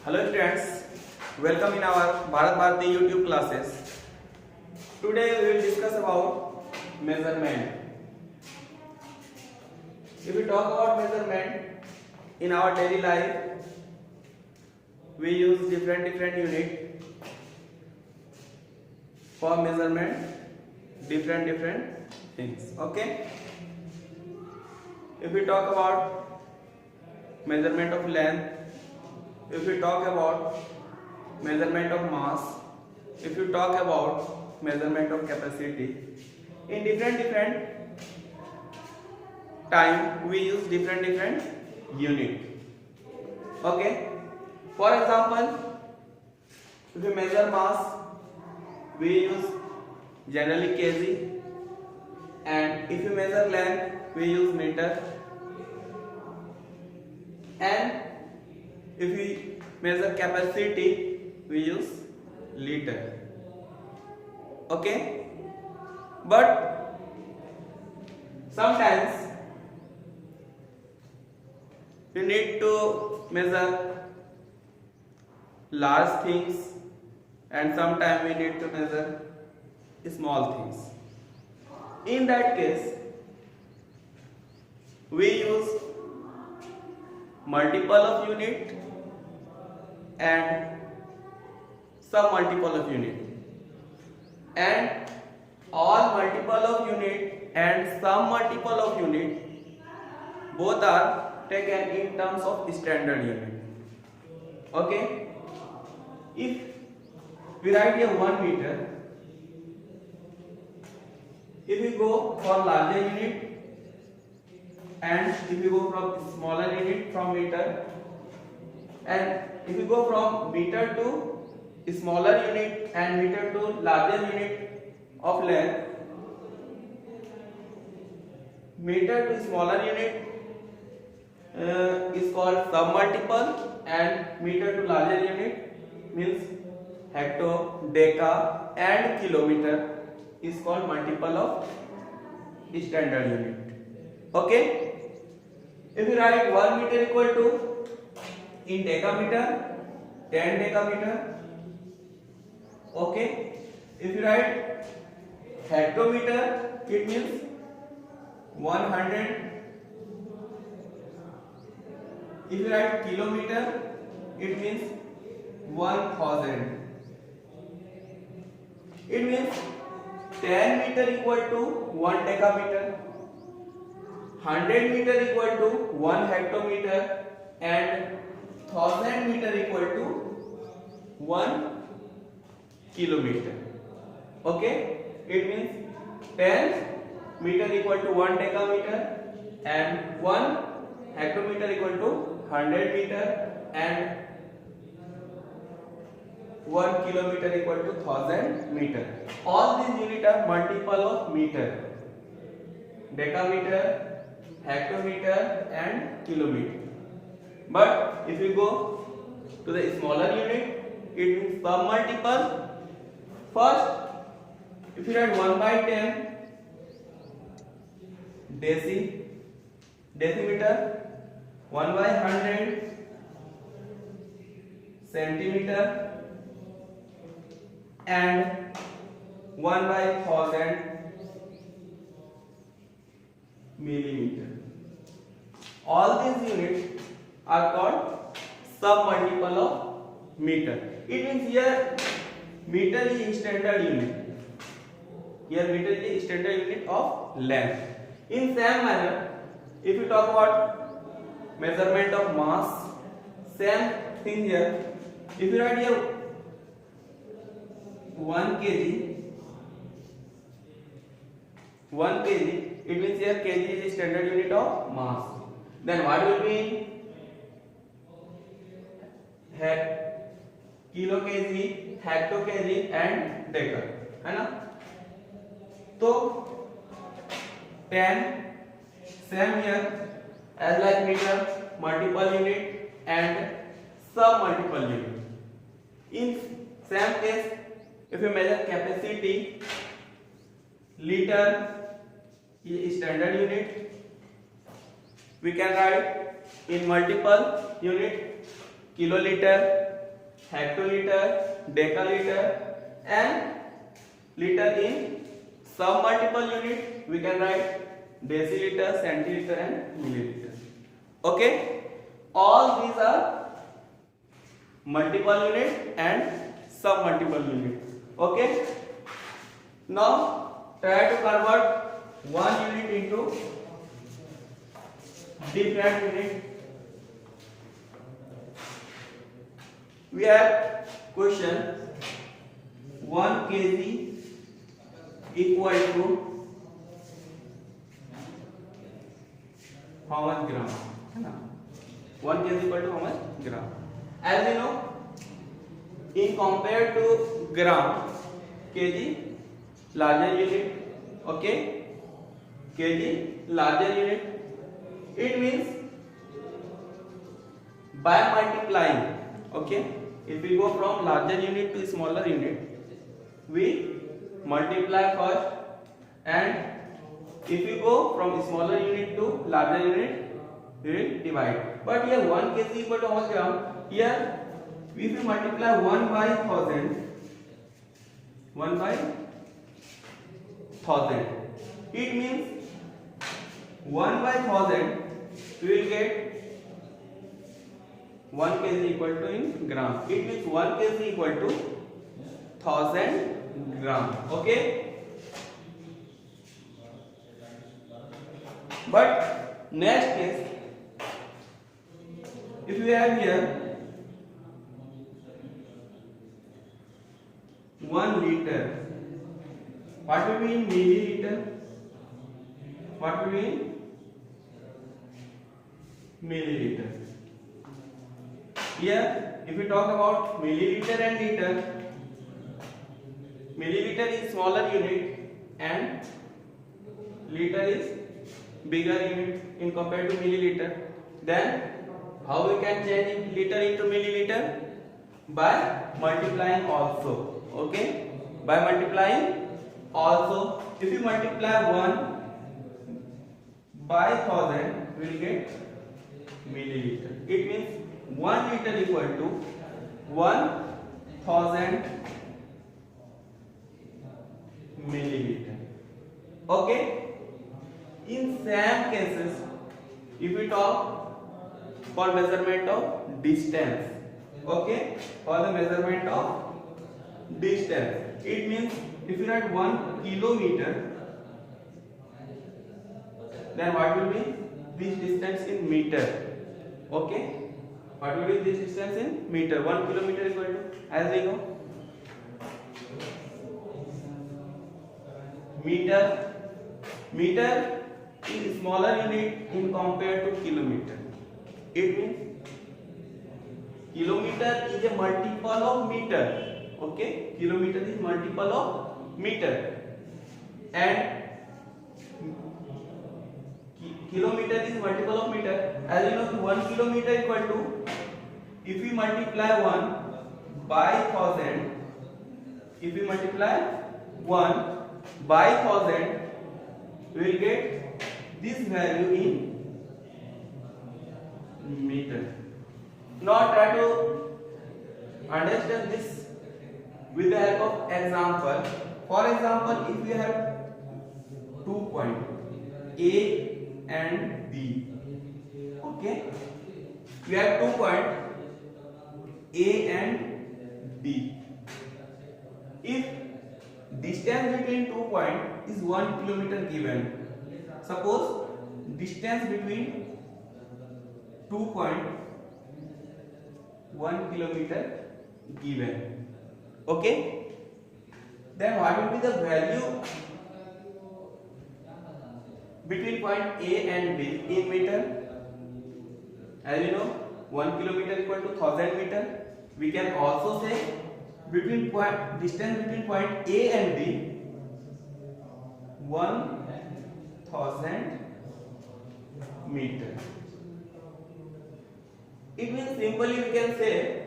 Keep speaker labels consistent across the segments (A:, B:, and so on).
A: Hello friends, welcome in our Bharat Bharati YouTube classes. Today we will discuss about measurement. If we talk about measurement in our daily life, we use different unit for measurement, different things. Okay. If we talk about measurement of length, if we talk about measurement of mass, if you talk about measurement of capacity, in different time we use different unit. Okay. For example, if we measure mass, we use generally kg, and if we measure length, we use meter, and if we measure capacity, we use liter. Okay. But sometimes we need to measure large things, and sometimes we need to measure small things. In that case, we use multiple of unit and some multiple of unit, and all multiple of unit and some multiple of unit both are taken in terms of standard unit. Okay. If we write here 1 meter, if we go for larger unit and if we go from smaller unit from meter, and if we go from meter to smaller unit and meter to larger unit of length, meter to smaller unit is called submultiple, and meter to larger unit means hecto, deca, and kilometer is called multiple of standard unit. Okay. If we write 1 meter equal to in decameter, 10 decameter. Okay. If you write hectometer, it means 100. If you write kilometer, it means 1000. It means 10 meter equal to 1 decameter, 100 meter equal to 1 hectometer, and 1000 meter equal to 1 kilometer. Okay. It means 10 meter equal to 1 decameter, and 1 hectometer equal to 100 meter, and 1 kilometer equal to 1000 meter. All these units are multiple of meter: decameter, hectometer, and kilometer. But if you go to the smaller unit, it means some multiple. First, if you write 1 by 10 decimeter, 1 by 100 centimeter, and 1 by 1000 millimeter. All these units are called submultiple of meter. It means here meter is standard unit. Here meter is standard unit of length. In same manner, if you talk about measurement of mass, same thing here. If you write here 1 kg, it means here kg is standard unit of mass. Then what will be kilo kg, hecto kg, and deca, है ना? तो 10 same here as like meter, multiple unit and sub multiple unit. In same case, if you measure capacity, liter is standard unit. We can write in multiple unit kiloliter, hectolitre, डेकालीटर and liter in some multiple unit. We can write deciliter, centiliter and milliliter. Okay, all these are multiple unit and sub multiple unit. Okay, now try to convert one unit into different unit. We have question 1 kg equal to how much gram, है ना? 1 kg equal to how much gram? As you know, in compared to gram, kg larger unit. Okay, kg larger unit. It means by multiplying. Okay, if we go from larger unit to smaller unit, we multiply first, and if we go from smaller unit to larger unit, we will divide. But here 1 kg equal to how much gram? Here if we multiply 1 by 1000, 1 by 1000, it means 1 by 1000 we will get 1 kg equal to in gram. It means 1 kg equal to 1000 gram. Okay, but next case, if we have here 1 liter, what will be in milliliter? What will be in milliliter? Here if we talk about milliliter and liter, milliliter is smaller unit and liter is bigger unit in compared to milliliter. Then how we can change liter into milliliter? By multiplying also. Okay, by multiplying also. If you multiply 1 by 1000, we will get milliliter. It means 1 liter equal to 1000 milliliter. Okay, in same cases, if we talk for measurement of distance, okay, for the measurement of distance, it means if you write 1 kilometer, then what will be this distance in meter? Okay, what will be this distance in meter? 1 kilometer equal to, as we know, meter. Meter is smaller unit in compared to kilometer. It means kilometer is a multiple of meter. Okay, kilometer is multiple of meter, and kilometer is multiple of meter. As you know, 1 kilometer equal to, if we multiply 1 by 1000, if we multiply 1 by 1000, we will get this value in meter. Now try to understand this with the help of example. For example, if we have 2 points A and B. Okay, we have 2 points A and B. If distance between 2 points is 1 kilometer given, suppose distance between 2 points 1 kilometer given. Okay, then what will be the value between point A and B in meter? As you know, 1 kilometer equal to 1000 meter. We can also say between distance between point A and B 1000 meter. It means simply we can say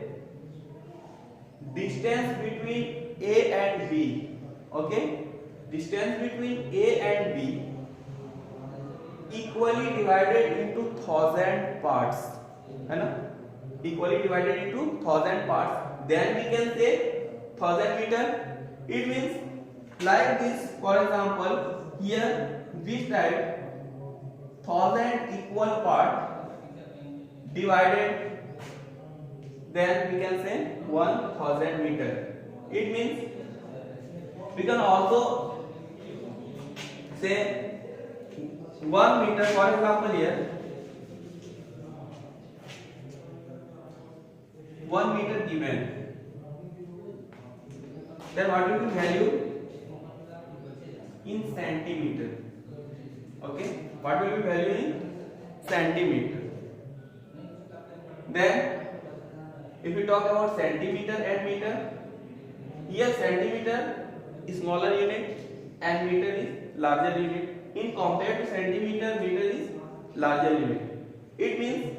A: distance between A and B. Okay, distance between A and B equally divided into 1000 parts, है ना? Equally divided into 1000 parts. then we can say 1000 meter. It means like this. For example, here this type 1000 equal part divided, then we can say 1000 meter. It means we can also say 1 meter. For example, here 1 meter given, then what will be value in centimeter? Okay, what will be value in centimeter? Then if we talk about centimeter and meter, here centimeter is smaller unit and meter is larger unit. In compared to centimeter, meter is larger unit. It means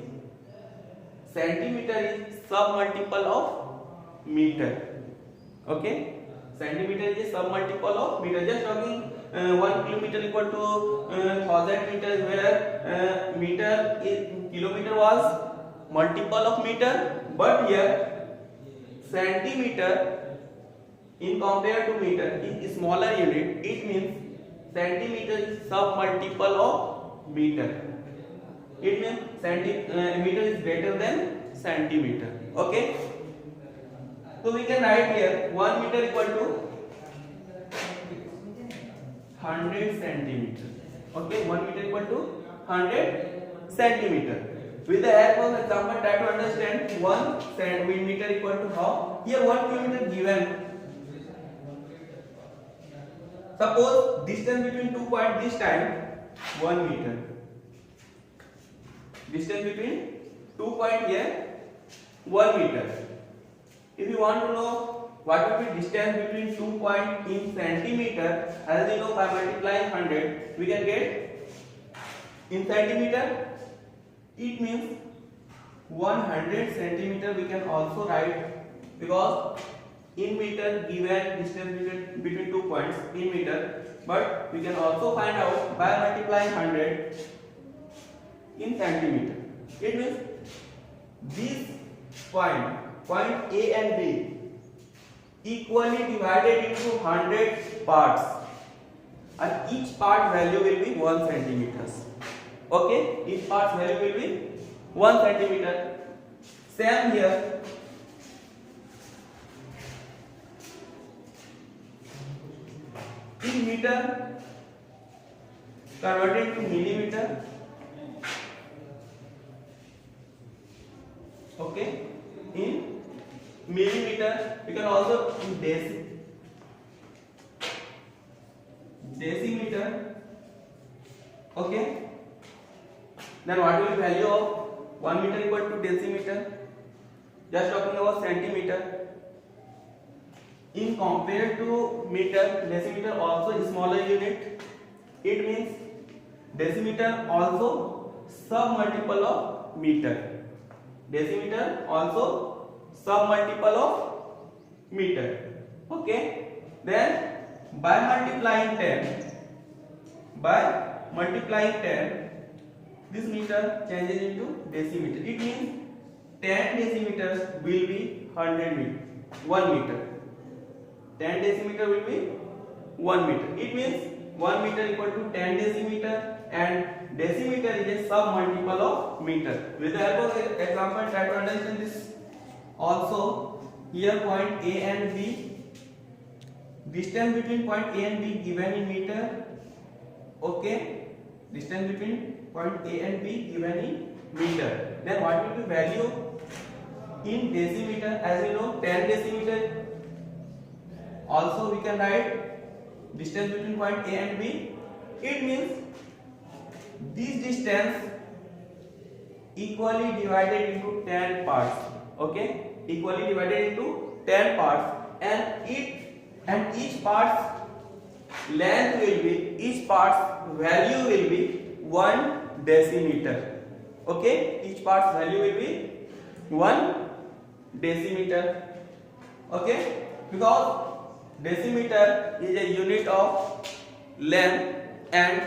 A: centimeter is sub multiple of meter. Okay, centimeter is a sub multiple of meter. Just talking 1 kilometer equal to 1000 meters, where meter is kilometer was multiple of meter, but here centimeter in compared to meter is smaller unit. It means centimeter is sub multiple of meter. It means meter is greater than centimeter. Okay, so we can write here 1 meter equal to 100 centimeter. Okay, 1 meter equal to 100 centimeter. With the help of example, try to understand 1 centimeter equal to how. Here 1 kilometer given. Suppose distance between 2 points this time 1 meter. Distance between 2 points here 1 meter. If you want to know what will be distance between 2 points in centimeter, as you know, by multiplying 100 we can get in centimeter. It means 100 centimeter we can also write, because in meter given distance between 2 points in meter, but we can also find out by multiplying 100 in centimeter. It means this point A and B equally divided into 100 parts, and each part value will be 1 centimeters. Okay, each part value will be 1 centimeter. Same here. In meter converted to millimeter. Okay, in millimeter we can also in decimeter. Okay, then what will be value of 1 meter equal to decimeter? Just talking about centimeter. In compared to meter, decimeter also is smaller unit. It means decimeter also sub multiple of meter. Decimeter also sub multiple of meter. Okay, then by multiplying 10, this meter changes into decimeter. It means 10 decimeters will be 100 meter, 1 meter. 10 decimeter will be 1 meter. It means 1 meter equal to 10 decimeter, and decimeter is a sub multiple of meter. With the help of example, try to understand this. Also, here point A and B, distance between point A and B given in meter. Okay, distance between point A and B given in meter. Then what will be value in decimeter? As you know, 10 decimeter. Also we can write distance between point A and B. It means this distance equally divided into 10 parts. Okay, equally divided into 10 parts, and each part's length will be, each part's value will be 1 decimeter. Okay, each part's value will be 1 decimeter. Okay, because decimeter is a unit of length, and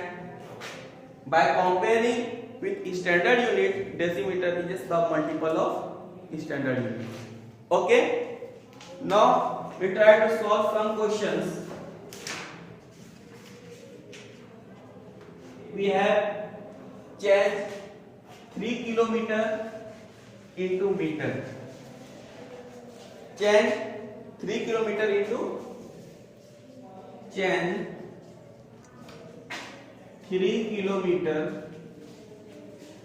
A: by comparing with standard unit, decimeter is a sub multiple of standard unit. Okay, Now we try to solve some questions. We have changed 3 kilometer into meter. Change 3 kilometer into change 3 kilometer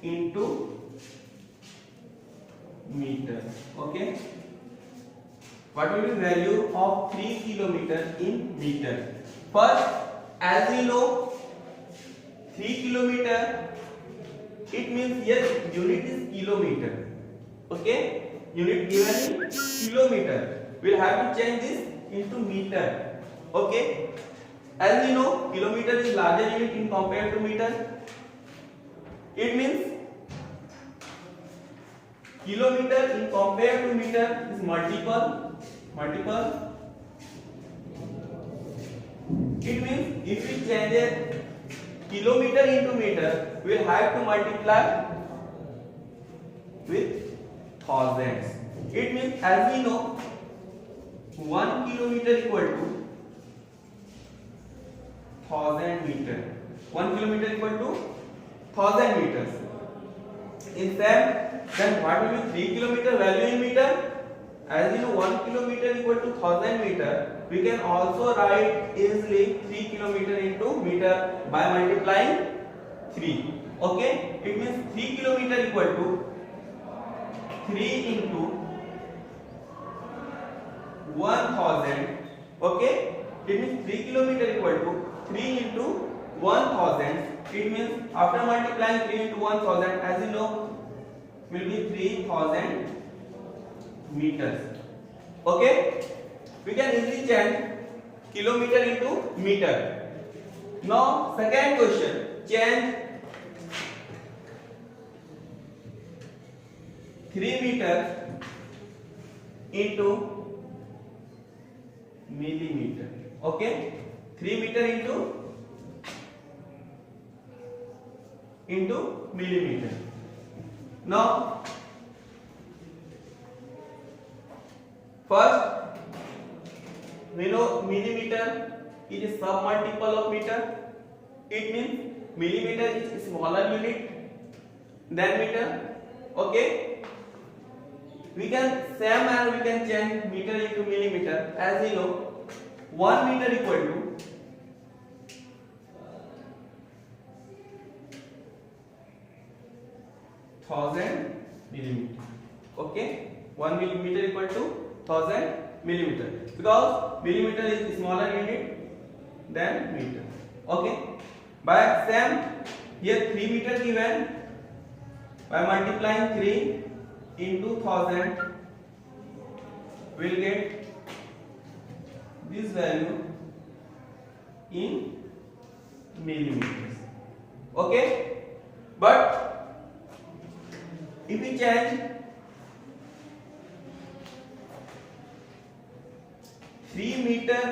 A: into meter. Okay. What will be value of 3 kilometer in meter? First, as we know, 3 kilometer, it means here unit is kilometer. Okay, unit given in kilometer. We'll have to change this into meter. Okay, as we know, kilometer is larger unit in compared to meter. It means kilometer in compared to meter is multiple. It means if we change it kilometer into meter, we will have to multiply with thousands. It means, as we know, 1 kilometer equal to 1000 meter. 1 kilometer equal to 1000 meters. In same, then what will be 3 kilometer value in meter? As you know, 1 kilometer equal to 1000 meter, we can also write easily 3 kilometer into meter by multiplying 3. Okay, it means 3 kilometer equal to 3 into 1000. Okay, it means 3 kilometer equal to 3 into 1000. It means after multiplying 3 into 1000, as you know, will be 3000 meters. Okay, we can easily change kilometer into meter. Now second question, change 3 meter into millimeter. Okay, 3 meter into millimeter. Now first, we know millimeter is a submultiple of meter. It means millimeter is a smaller unit than meter. Okay, we can same as we can change meter into millimeter. As we know, 1 meter equal to 1000 millimeter. Okay, 1 millimeter equal to 1000 millimeter, because millimeter is smaller unit than meter. Okay, by same, here 3 meter given, by multiplying 3 into 1000, we will get this value in millimeters. Okay, but if we change 3 meter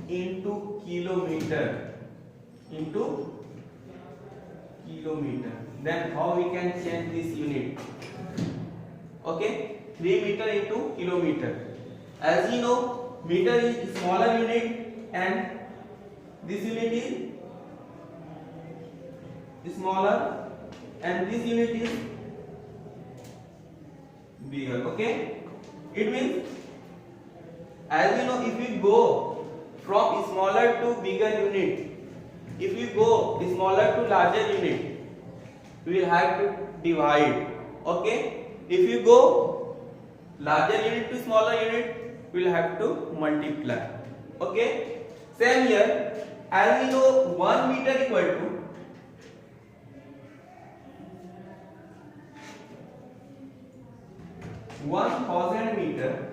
A: into kilometer, then how we can change this unit? Okay, 3 meter into kilometer. As you know, meter is smaller unit and this unit is smaller and this unit is bigger. Okay, it means, as you know, if we go from smaller to bigger unit, if we go smaller to larger unit, we will have to divide. Okay, if you go larger unit to smaller unit, we will have to multiply. Okay, same here, as we know, 1 meter equal to 1000 meter.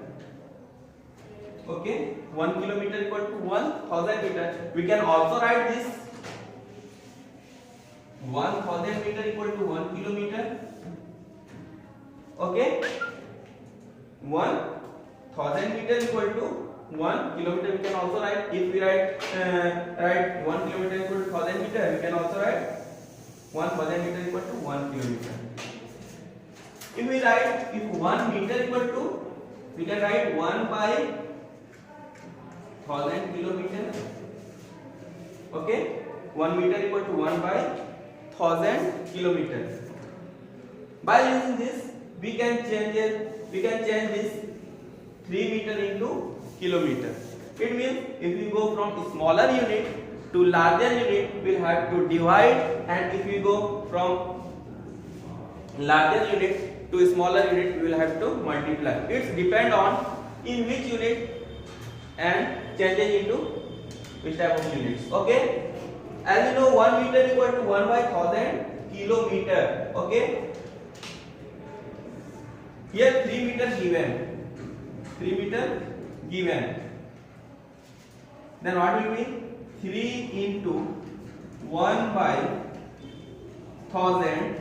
A: Okay, 1 kilometer equal to 1000 meter. We can also write this 1000 meter equal to 1 kilometer. Okay, 1000 meter equal to 1 kilometer. We can also write, if we write 1 kilometer equal to 1000 meter, we can also write 1000 meter equal to 1 kilometer. If we write, if 1 meter equal to We can write 1 by 1000 kilometer. Okay, 1 meter equal to 1 by 1000 kilometer. By using this, we can change this 3 meter into kilometer. It means if we go from smaller unit to larger unit, we'll have to divide, and if we go from larger unit to smaller unit, we will have to multiply. It's depend on in which unit and changing into which type of units. Okay, as you know, 1 meter equal to 1 by 1000 kilometer. Okay, here 3 meter given, 3 meter given. Then what will be 3 into 1 by 1000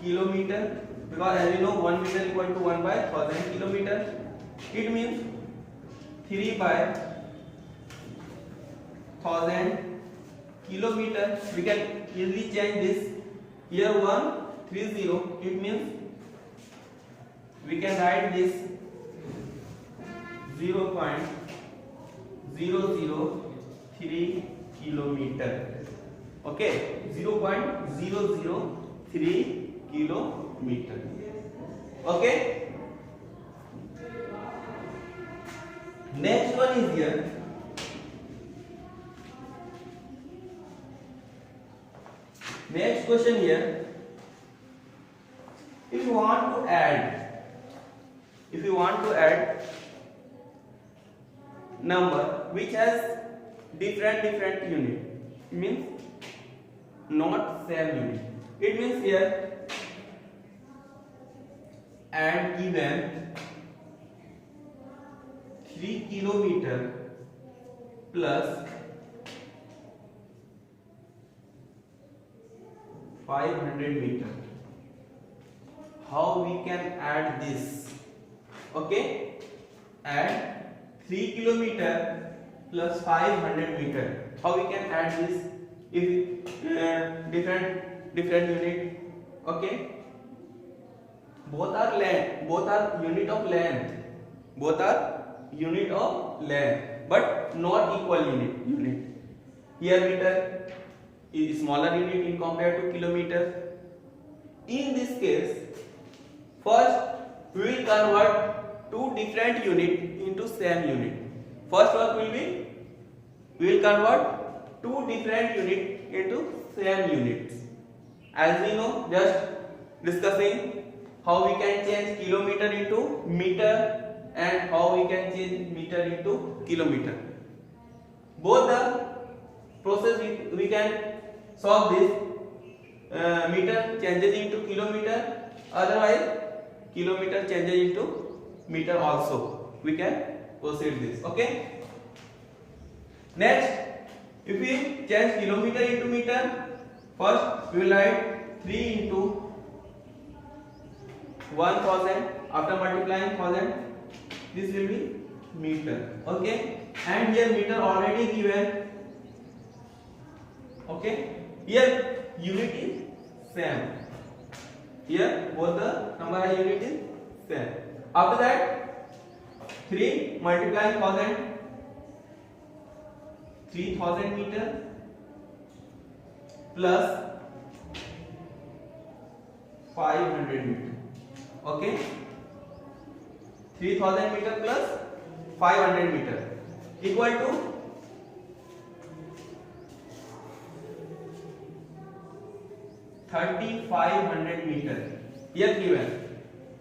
A: kilometer, because as you know 1 meter equal to 1 by 1000 kilometer. It means 3 by 1000 kilometer. We can easily change this. Here 130. It means we can write this 0.003 kilometer. Okay, 0.003 kilometer. Okay, next one is here. Next question here. If you want to add number which has different unit, means not same unit. It means here and given 3 kilometer plus 500 meter. How we can add this? Okay, add 3 kilometer plus 500 meter. How we can add this? If different unit. Okay, both are unit of length, but not equal unit. Here meter is smaller unit in compared to kilometer. In this case, first we will convert two different unit into same unit. First work will be, we will convert two different unit into same units. As we know, just discussing how we can change kilometer into meter and how we can change meter into kilometer. Both the process we can solve this. Meter changes into kilometer, otherwise kilometer changes into meter also. We can proceed this. Okay, next, if we change kilometer into meter, first we will write 3 into 1000. After multiplying 1000, this will be meter. Okay, and here meter already given. Okay, here unit is same. Here both the number and unit is same. After that, 3 multiplying 1000, 3000 meter plus 500 meter. Okay, 3000 meter plus 500 meter equal to 3500 meter. Here given.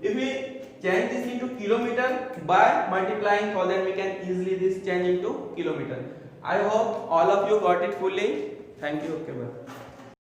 A: If we change this into kilometer, by multiplying 1000 we can easily this change into kilometer. I hope all of you got it fully. Thank you. Okay, bye.